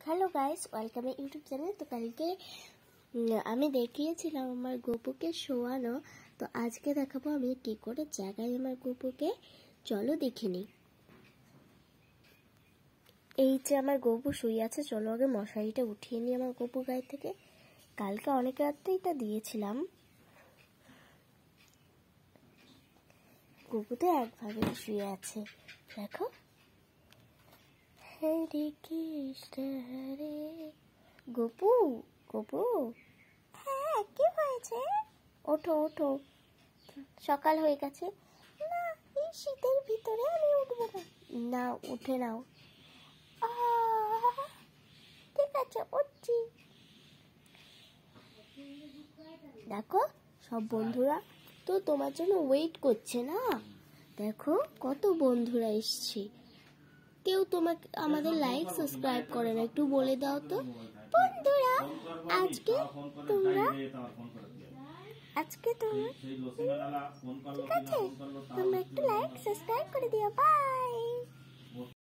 Hello guys, welcome YouTube channel. তো কালকে আমি দেখিয়েছিলাম আমার গপুকে শোয়ানো, তো আজকে দেখাবো আমি কি করে জাগাই আমার গপুকে। চলো দেখে নিই। এই যে আমার গপু শুয়ে আছে, চলো আগে মশারিটা উঠিয়ে নিই আমার গপু গায়ে থেকে। কালকে অনেক রাত্রে এটা দিয়েছিলাম। গপু তো একভাবে শুয়ে আছে, দেখো। হরে কৃষ্ণ হরে। গপু গপু, হ্যাঁ কি হয়েছে? ওঠো ওঠো, সকাল হয়ে গেছে। না, এই শীতের ভিতরে আমি উঠবো না। না, উঠে নাও। ঠিক আছে, উঠছি। দেখো সব বন্ধুরা তো তোমার জন্য ওয়েট করছে না। দেখো কত বন্ধুরা এসছে, কেউ তোমাকে আমাদের লাইক সাবস্ক্রাইব করে না। একটু বলে দাও তো বন্ধুরা, আজকে তোমরা ঠিক আছে, তোমরা একটু লাইক সাবস্ক্রাইব করে দিও। বাই।